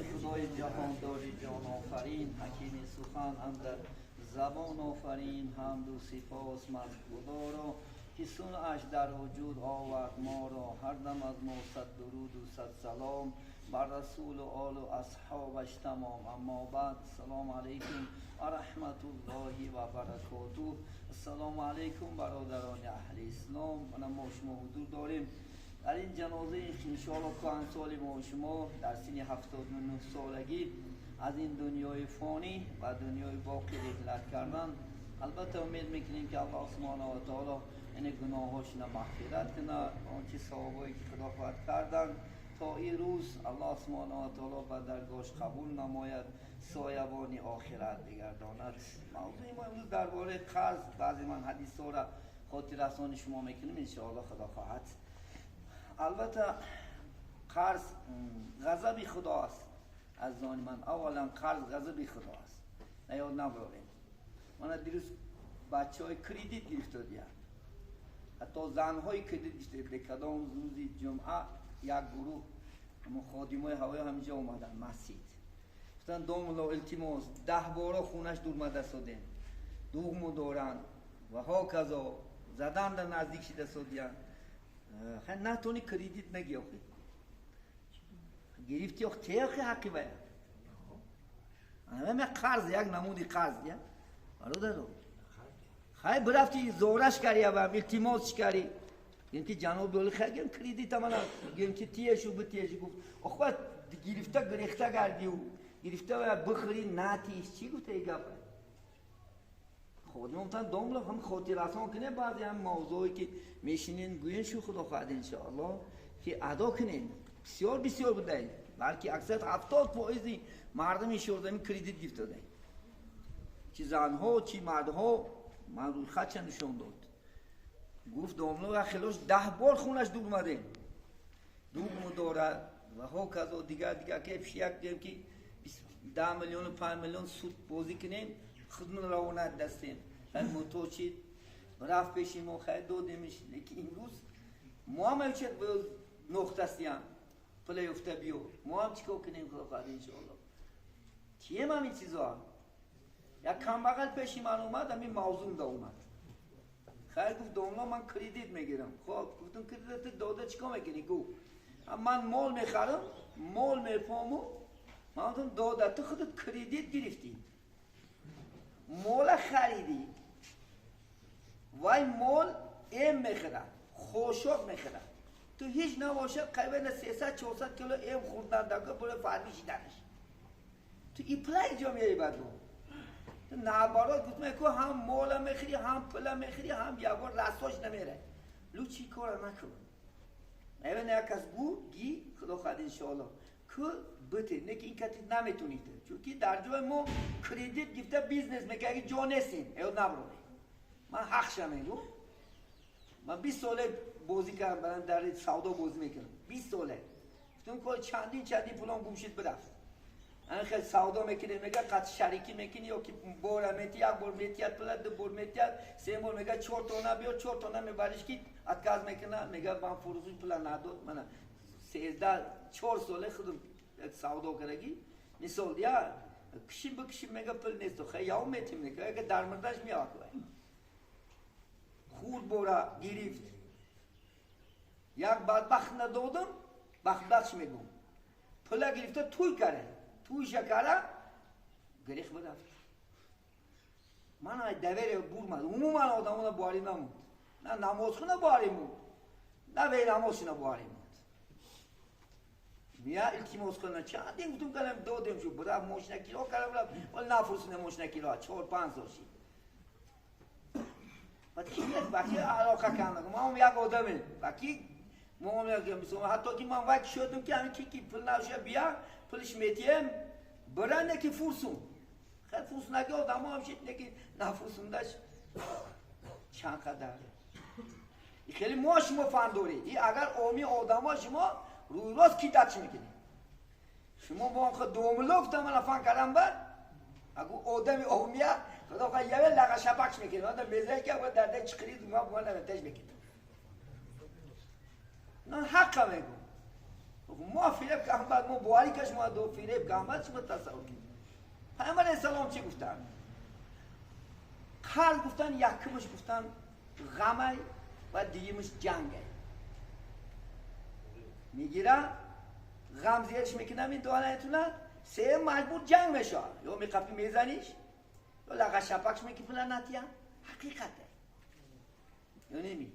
خدای جهانداری جان آفرین، حکیم سخن اندر زبان آفرین. حمد و سپاس مرد خدا را که صنعش در وجود آورد ما را. هر دم از ما صد درود و صد سلام بر رسول و آل و اصحابش تمام. اما بعد، السلام علیکم و رحمت الله و برکاته. السلام علیکم برادران اهل اسلام. ما شما حضور داریم در این جنازه انشاءالله کهنسال ما و شما در سن 79 سالگی از این دنیای فانی و دنیای باقی رحلت کردن. البته امید میکنیم که الله سبحانه و تعالی این گناهاش مغفرت کنه، آنچه ثوابایی که خدا خواهد کردن تا این روز الله سبحانه و تعالی به درگاهش قبول نماید، سایبان آخرت بگرداند. موضوع ما امروز درباره قرض، بعضی من حدیث ها را خاطر رسانی شما میکنیم انشاءالله خدا خواهد. البته قرض غضب خدا است. از آن من اولا قرض غضب خدا است، نیاد نبراریم. من دیروز بچه های کریدیت گرفته دیم، حتی زن های کریدیت گرفته به کدام روزی جمعه یک گروه خادم های هوای همینجا اومدن مسجد، گفتن دوملا التماس 10 بارا خونش دور مده سادیم، دوغمو دارن و ها کذا زدن در نزدیک شده سادیم. خیلی نتونی کریدیت نگی آخی گرفتی آخی تیخی حقی باید همه قرض، یک نمودی قرض دیم برادر رو خیلی برفتی زورش کردی و التماس کردی، گیم که جناب دولی خیلی گیم کریدیت همانا گیم که تیشو بتیشو گفت اخوات گرفته گریخته کردی و گرفته و بخری نتیش چی گفته ای گفت خود ممتن دوملا هم خاطر رسان کنه. بعضی هم موضوعی که میشینین گوین شو خدا خواهد انشاءالله که ادا کنین بسیار بسیار بودین، بلکه اکثر 70% مردم شوردمی کریدیت گرفته دادن، چی زنها چی مردها. من روی خط نشون داد گفت دوملا و خلاش 10 بار خونش دور اومده، دوغمو داره و ها کذا دیگر که یک دیم که 10 میلیون و 5 میلیون سود بازی کنین خودمون روانت دستیم. خیلی موتور چید رفت پیشیم و خیلی دادیمش. لیکن این روز ما هم چه نقطه هستیم پلی افته بیو ما هم چیکار کنیم خدا خواهد انشاءالله. کیم هم این چیزا یک کم بغل پیشی من اومد همین موضوع دا اومد. خیلی گفت دوملا من کریدیت میگیرم. خب گفتم کریدیت داده چیکار میکنی؟ گفت من مال میخرم مال میفهمم. من گفتم داده تو خودت کریدیت گرفتی، مال خریدی وای مال ایم میخره خوشاب میخره، تو هیچ نباشه قریبا 300-400 کیلو ایم خوردن دکا برای فرمی شیدنش تو ای پلای جا میاری بدو تو نبارات گفت میکو هم مال میخری هم پلا میخری هم یکار رستاش نمیره لو چی کار نکن. ایوان یک از گی خدا خواهد انشاءالله که بته نه که این کتی نمیتونید، چون که در جای ما کریدیت گفته بیزنس میگه اگه جا نیستیم ایاد نبرونه. من حق شمیگو من 20 ساله بازی کردم برام در سودا بازی میکنم 20 ساله گفتم که چندین پولان گمشید برفت. من خیلی سودا میکنه میگه قط شریکی میکنی یا که بار میتی یک بار میتیت پلا دو بار میتیت سه بار میگه 4 تا بیار 4 تا میبریش کی اتکاز میکنه میگه من فروشی پلا نداد. من 4 ساله خودم سودا کردگی مثال دیا کشیم میگه پل نیست خیلی یا میتیم میگه اگه در مردش میاد خود بورا گرفت یک بدبخت ندادم بخدش میگم پلا گرفته توی کرده توی شکره گریخ بدفت. من های دویر بور مد عموما آدمون باری نمود، نه نماز خونه باری مود نه به نماز خونه باری مود. میا التماس کنن چندین گفتم کلم دادم شو برای ماشین کیلو کردم ولی نفرسونه ماشین کیلو 4-5 سالشی بعد کی وقتی علاقه کردم ما هم یک آدمه وقتی ما هم میگم حتی که من وقت شدم که همین کی پول نشه بیا پولش میتیم برنده که فرسون خیلی فرسون نگه آدم هم شد نگه نفرسوندش چند قدر خیلی ما شما فندوری این اگر آمی آدم ها شما روی راست کی دچ میکنی شما با آنخه دوملا گفتم من افن کردم بر اگه آدمی آمیه خدا خواهی یه لغه شپکش میکنی آدم میزه که باید درده چقرید اومد باید نمتش میکنی نه حقا میگم ما فریب که احمد ما بواری کش ما دو فریب که احمد چی تصور کنیم پیامبر اسلام چی گفتن؟ خال گفتن یکمش گفتن غمه و دیگه‌مش جنگه میگیره غم زیرش میکنم این دوانتونه سه مجبور جنگ میشه یا میقفی میزنیش یا لغا شپکش میکنن نتیم حقیقته یعنی می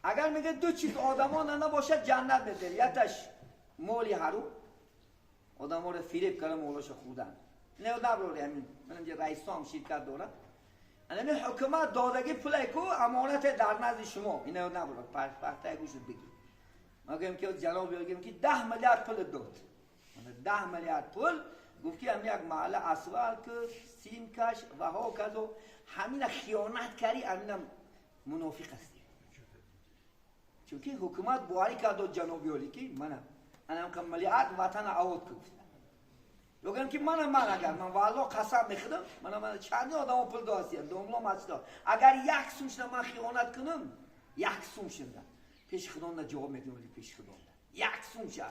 اگر میگه دو چیز آدمان نباشه جنت بده یکش مولی حروم آدم رو فریب کنه مولاش خودن نه نبروره همین من اینجا رئیسام شرکت دارم همین حکومت دادگی پول کو امانت در نزد شما اینو نبروره پرتای گوشت بگی ما گفتیم که جناب بگیم که 10 میلیارد پول داد 10 میلیارد پول گفت که هم یک محل اسوال که سیم کش و ها کدو همین خیانت کردی همین منافق هستی چون که حکومت بواری کدو جناب یولی که منم که میلیارد وطن آوت گفت بگم که من اگر من والله قسم میخورم من چند آدم پول داشتم دوملا مسئله اگر یک سومش من خیانت کنم یک سومش پیش خدا جواب میدم پیش خدا یک سوم شده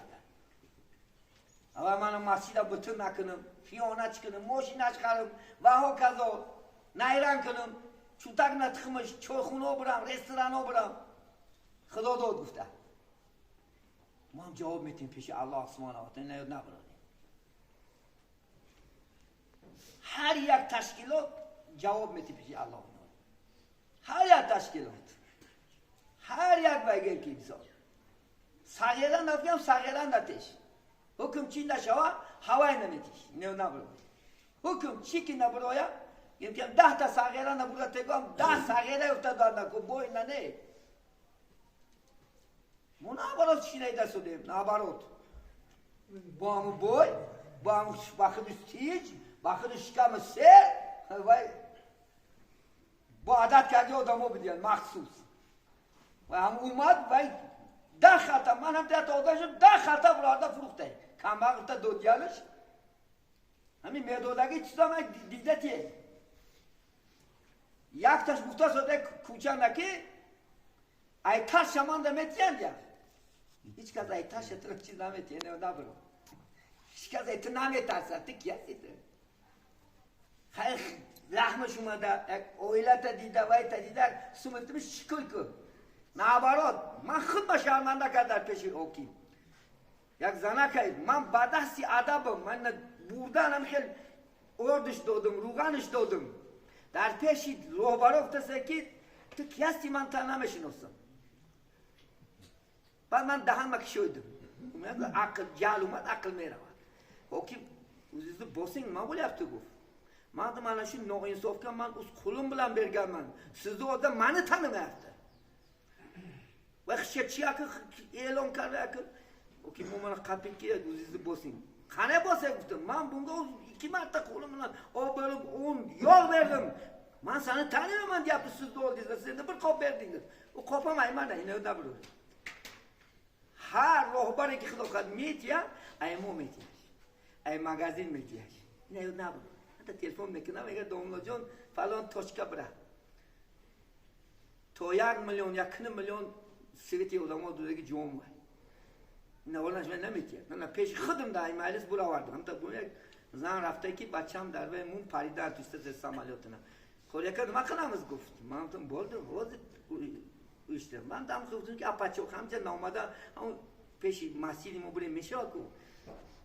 اول من مسجد بطور نکنم خیانت کنم ماشینش خرم و ها کذا نیران کنم چوتک نتخمش چوخونو برم رستورانو برم خدا داد گفته ما هم جواب میتیم پیش الله سبحانه و تعالی نبرانیم هر یک تشکیلات جواب میتیم پیش الله هر یک تشکیلات هر یک بگیر که بسار صغیره نفیم صغیره نتیش حکم چی نشوه هوای نمیتیش نبرو حکم چی که نبرویا یمکن 10 تا صغیره نبرو تگم 10 صغیره افتاد نکو بوی نه ما نبرات شیره دستودیم نبرات با همون بوی با همون بخد استیج بخد شکم سر با عدد کردی آدمو بدین مخصوص و هم اومد و 10 خطا من هم 10 تا آدم شد 10 خطا براده فروخته کم وقت دو دیالش همین میدودگی چیزا من دیده تیه یک تاش گفته شده کوچه نکی ایتر شمان دمیتین یا هیچ کس ایتر شتر چیز نمیتین نه نبرو هیچ کس ایتر نمیترسه تکی هستید خیلی لحمش اومده یک اویلت دیده ویت دیده سومتمش شکل کن نبراد من خود با شرمنده کرد در پیش اوکی یک زنه که من بدستی ادبم من بردنم خیلی اردش دادم روغنش دادم در پیشی روبرا افتسته که تو کی هستی من تا نمیشناسم بعد من دهن مکشویدم عقل جال اومد عقل میرود اوکی وزیز باسینگ من بولی تو گفت من منشی نوع انصاف که من از خلوم بلن برگم من سزو آدم منو تنم افته وقتی چی اکر اعلام کرده اکر اوکی من قبل که وزیز باسینگ خانه باسه گفتم من بونگا 2 مرتا خلوم بلن آبرم اون یال بردم من sana tanıyorum ben yapısız oldu sen de bir kop verdin. O kopa mayman da yine ne bulur. Her rohbar ki خدا خد میتیا ای مو میتیا ای مغازین میتیا نه نه بود حتی تلفن میکنم میگه دوملا جان فلان توشکا برا تو 1 میلیون 1 میلیون سویتی آدم‌ها دوره که جوم بود نه ولنش من نمیتیا نه پیش خودم دای مالیس برا آوردم تا گونه زن رفته کی بچه‌م در به مون پریدن توسط سامالیاتنا خوریا کرد ما کنامز گفت من تون بولد روز işte ben tam kızdım ki apaço hamca namada ama peşi masili mu bure meşaku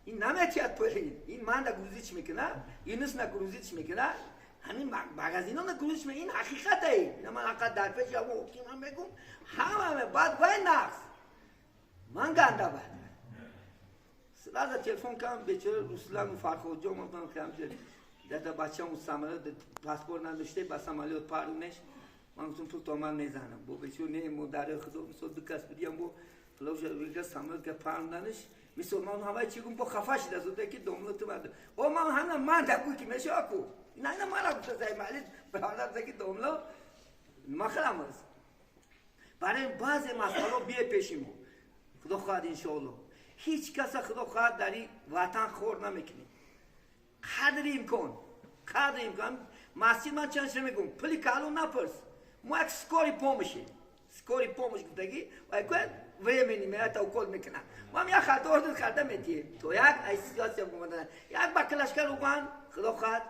in nametiyat poyin in manda guziç mekina inus na guziç mekina hani magazino na guziç me in hakikat ey ama hakikat dar peş ya bu kim ham begum hama me bad vay nas man ganda ba sıraza telefon kam beçere Ruslan fark hoca mu ben kam da bacham samara pasport نداشته با سامالیات پارونش من تو تومن میزنم بو بچو نه مدار خودم صد کس بدیم بو فلوش ویگا سامل که پارندنش میسو من هوا چیگم بو خفاش دزوده که دوملو تو بعد او من هم من دکو کی میشه اكو نه نه من گفت زای مالی برادر زکی دوملو مخلامز برای بعض مسائل بیا پیشیمو خدا خواهد ان شاء الله هیچ کس خدا خواهد داری وطن خور نمیکنی قدریم کن مسجد من چند میگم پلی کالو نپرس ما یک سکوری پومشی گفتگی و یک времени меня توكل میکنم ما هم یک خطا وارد کرده میتیم تو یک سیاسی گفتن یک با کلاشکر اومد خدا خواهد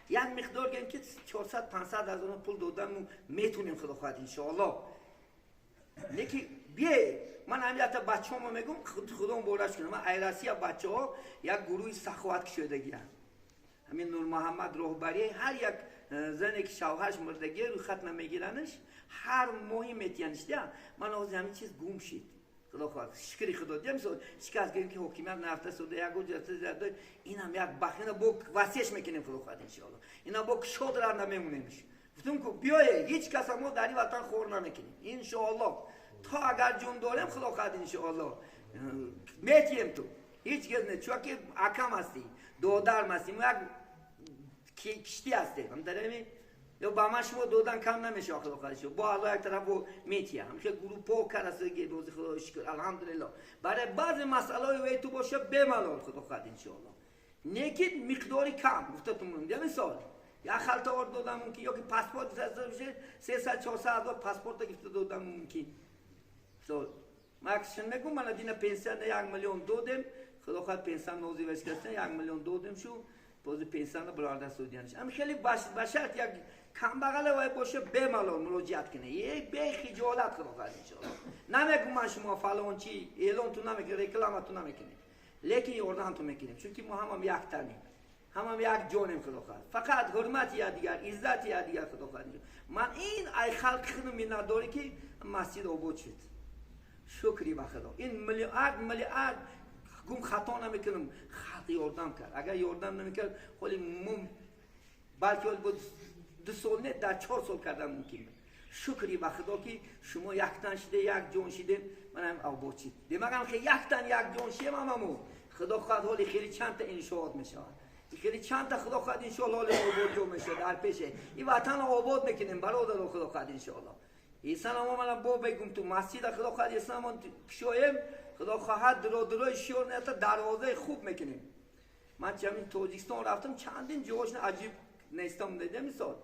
یک مقدار گیم که 400 500 هزار پول دادم میتونیم خدا خواهد ان شاء الله یکی بیه من همیشه بچه‌هامو میگم خودم بورش کنم من ایراسی بچه‌ها یک گروه سخاوت شدگی هست همین نور محمد رهبری هر یک زنی که شوهرش مردگی رو خط نمیگیرنش هر ماهی میتینش دیا من از همین چیز گم شد خدا خواهد شکری خدا دیم سو شکست گیریم که حکومت نفته سوده یک جلسه زده این هم یک بخینه با وسیعش میکنیم خدا خواهد انشاءالله اینا با کشود را نمیمونیمش گفتم که بیایه هیچ کس ما در این وطن خور نمیکنیم انشاءالله تا اگر جون داریم خدا خواهد انشاءالله میتیم تو هیچ کس نه چون که اکم هستی دودار هستیم یک کشتی هسته هم داریم یا با ما شما دودن کم نمیشه خدا خواهد با الله یک طرف و میتیه همیشه گروپا کرسه روز خدا شکر الحمدلله برای بعض مسائل وی تو باشه بمالال خدا خواهد انشاءالله نیکی مقداری کم گفتم میگم مثال یا خالت آورد دادم اون که یا که پاسپورت داده بشه 300 400 هزار پاسپورت گرفته دادم اون که تو ماکسشن میگم من دینا پنسیون 1 میلیون دادم خدا خواهد پنسیون نوزی وش کردن 1 میلیون دادم شو باز پنسیون برادر سعودیانش هم خیلی باشد یک کم بغل وای باشه به مالون مراجعت کنه یک به خجالت خدا خواهد انشاءالله نمیگم من شما فلان چی اعلان تو نمیکنه رکلام تو نمیکنه لیکن یوردان تو میکنیم چون که ما هم یک تنیم هم یک جانیم خدا خواهد فقط حرمت یا دیگر عزت یا دیگر خدا خواهد من این ای خلق خودم نداری که مسجد آباد شد شکری به خدا این ملیارد گم خطا نمیکنم خط یاردم کرد اگر یاردم نمیکرد خیلی بلکه بود 2 سال نه در 4 سال کردم ممکن شکری به خدا که شما یک تن شده یک جان شده منم آباد شد دیگه که یک تن یک جان شیم هممون خدا خواهد حالی خیلی چند تا انشاءات میشه خیلی چند تا خدا خواهد انشاءالله حالی آباد جو میشه در پیشه این وطن آباد میکنیم برادر خدا خواهد انشاءالله ایسان هم من با بگم تو مسجد خدا خواهد ایسان من شویم خدا خواهد درای شور نه تا دروازه خوب میکنیم من چند تاجیکستان رفتم چندین جاش عجیب نیستم دیدم مثال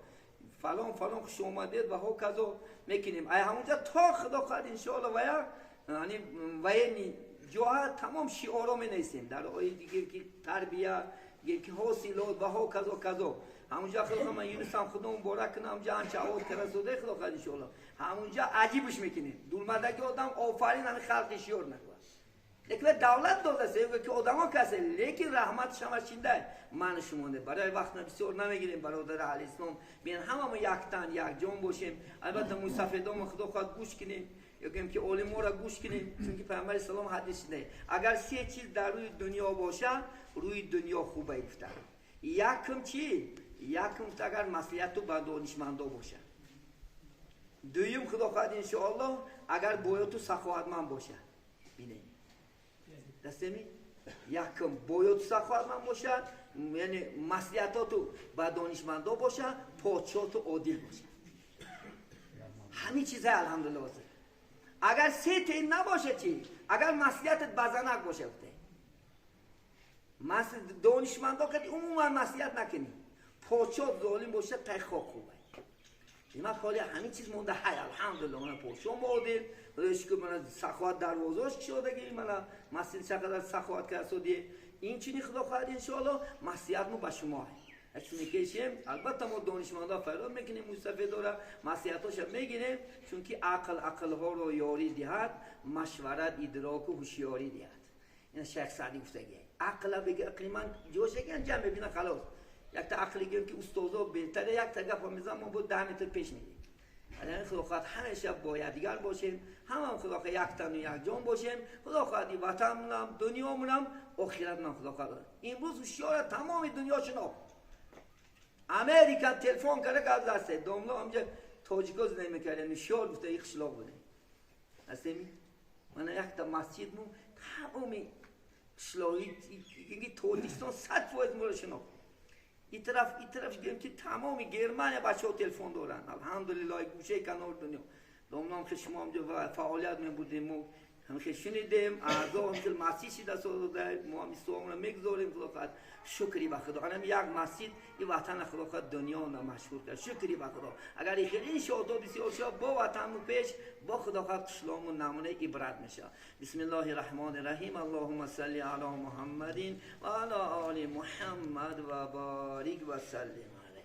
فلان خوش اومدید و ها کذا میکنیم ای همونجا تا خدا خواهد انشاءالله و یعنی وینی جاها تمام شعارا می نیستیم در آیه دیگه که تربیه که حاصلات و ها کذا همونجا خدا من یونسم خودم مبارک کنم جان چاوت کرسوده خدا خواهد انشاءالله همونجا عجیبش میکنیم دولمدگی آدم آفرین همین خلق شعار نکنه لیکن دولت داده سه که آدما کسه لیکن رحمت شما چینده من شما نه برای وقت بسیار نمیگیریم برادر اهل اسلام بین همه یک تن یک جان باشیم البته مصافدام خدا خواهد گوش کنیم یا که علما را گوش کنیم چون که پیامبر اسلام حدیث نه اگر 3 چیز در روی دنیا باشه روی دنیا خوبه گفتن یکم چی یکم اگر مصلحت و با دانشمندا باشه دویم خدا خواهد ان شاء الله اگر باید تو سخاوتمند باشه ببینید دستمی یکم باید سخاوتمند باشه یعنی مصلحتاتو با دانشمندا باشه پادشاه تو عادل باشه همین چیزا الحمدلله است اگر 3 تا این نباشه چی اگر مصلحتت بزنک باشه دانشمندا که عموما مصلحت نکنی پادشاه ظالم باشه تای خاک خوبه دیما خالی همین چیز مونده های الحمدلله من پادشاه عادل روش که من سخاوت دروازه‌اش شدگی من مسجد چقدر سخاوت کرده این چیزی خدا خواهد ان شاء الله مصلحت مو به شما چون میکشیم البته ما دانشمندا فرار میکنیم مستفید داره مصلحتاش میگیریم چون که عقل ها رو یاری دهد مشورت ادراک و هوشیاری دهد این شیخ سعدی گفتگی عقل بگه عقل من جوش که جمع ببینه خلاص یک تا عقلی گیم که استادا بهتره یک تا گپ میزنم ما بود 10 متر پیش میریم الان خدا خواهد همیشه باید دیگر باشیم هم خدا خواهد یک تن و یک جان باشیم خدا خواهد وطنمونم دنیامونم آخرتمونم خدا خواهد امروز هوشیار تمام دنیا شناخت امریکا تلفن کرده که از دسته دوملا همجا تاجیکا زنده میکرده نشار گفته یک خلاف بوده هستمی من یک تا مسجد مون تمامی شلاحی اینگه تاجیکستان 100% مورد شناخت این طرف گیم که تمامی گرمانیا بچه ها تلفن دارن الحمدلله گوشه کنار دنیا دومنام که شما همجا فعالیت می بودیم و همین شنیدیم اعضا مثل مسیحی دست داده ما میسوم رو میگذاریم خدا شکری به خدا. آنم یک مسجد این وطن خدا دنیا مشهور کرد. شکری به خدا. اگر این شاد و بسیار شاد با وطن پیش با خدا قشلام و نمونه عبرت میشه. بسم الله الرحمن الرحیم. اللهم صل علی محمد و علی آل محمد و بارک و سلم علیه.